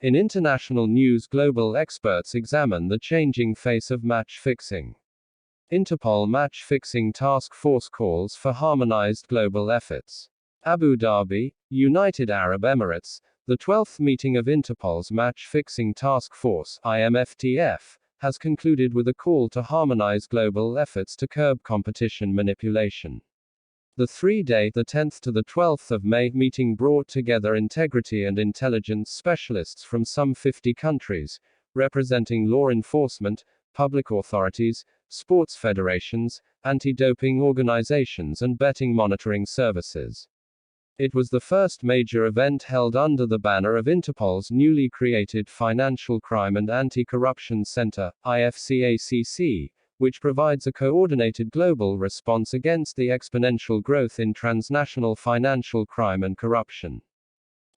In international news, global experts examine the changing face of match fixing. Interpol Match Fixing Task Force calls for harmonized global efforts. Abu Dhabi, United Arab Emirates, the 12th meeting of Interpol's Match Fixing Task Force, IMFTF, has concluded with a call to harmonize global efforts to curb competition manipulation. The three-day, the 10th to the 12th of May, meeting brought together integrity and intelligence specialists from some 50 countries, representing law enforcement, public authorities, sports federations, anti-doping organizations and betting monitoring services. It was the first major event held under the banner of Interpol's newly created Financial Crime and Anti-Corruption Center, IFCACC, which provides a coordinated global response against the exponential growth in transnational financial crime and corruption.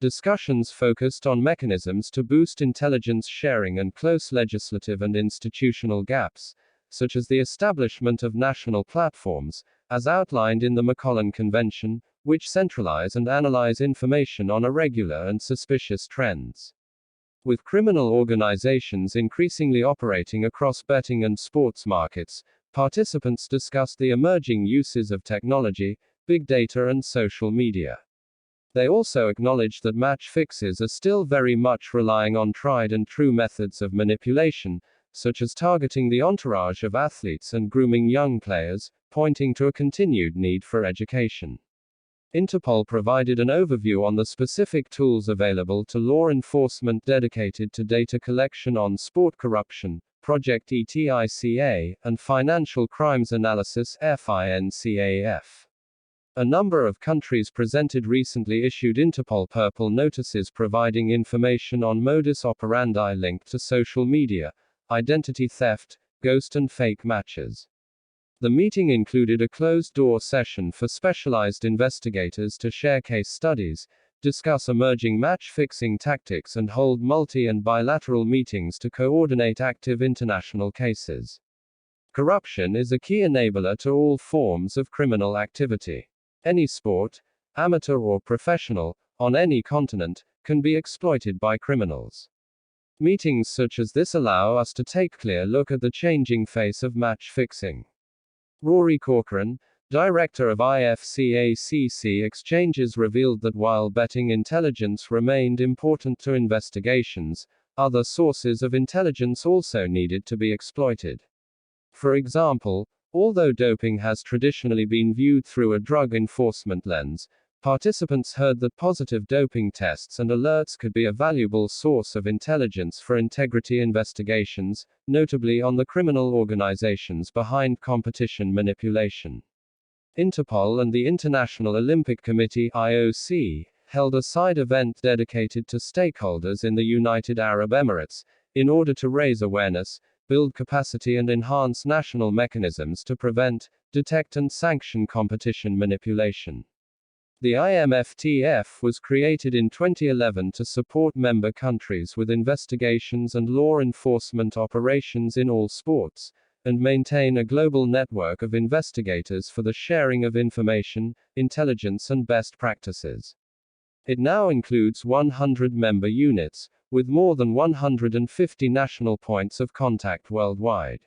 Discussions focused on mechanisms to boost intelligence sharing and close legislative and institutional gaps, such as the establishment of national platforms, as outlined in the McCollan Convention, which centralize and analyze information on irregular and suspicious trends. With criminal organizations increasingly operating across betting and sports markets, participants discussed the emerging uses of technology, big data, and social media. They also acknowledged that match fixers are still very much relying on tried and true methods of manipulation, such as targeting the entourage of athletes and grooming young players, pointing to a continued need for education. Interpol provided an overview on the specific tools available to law enforcement dedicated to data collection on sport corruption, Project ETICA, and financial crimes analysis, FINCAF. A number of countries presented recently issued Interpol Purple notices providing information on modus operandi linked to social media, identity theft, ghost and fake matches. The meeting included a closed-door session for specialized investigators to share case studies, discuss emerging match-fixing tactics and hold multi- and bilateral meetings to coordinate active international cases. Corruption is a key enabler to all forms of criminal activity. Any sport, amateur or professional, on any continent, can be exploited by criminals. Meetings such as this allow us to take a clear look at the changing face of match fixing. Rory Corcoran, director of IFCACC Exchanges, revealed that while betting intelligence remained important to investigations, other sources of intelligence also needed to be exploited. For example, although doping has traditionally been viewed through a drug enforcement lens, participants heard that positive doping tests and alerts could be a valuable source of intelligence for integrity investigations, notably on the criminal organizations behind competition manipulation. Interpol and the International Olympic Committee (IOC) held a side event dedicated to stakeholders in the United Arab Emirates, in order to raise awareness, build capacity and enhance national mechanisms to prevent, detect and sanction competition manipulation. The IMFTF was created in 2011 to support member countries with investigations and law enforcement operations in all sports, and maintain a global network of investigators for the sharing of information, intelligence and best practices. It now includes 100 member units, with more than 150 national points of contact worldwide.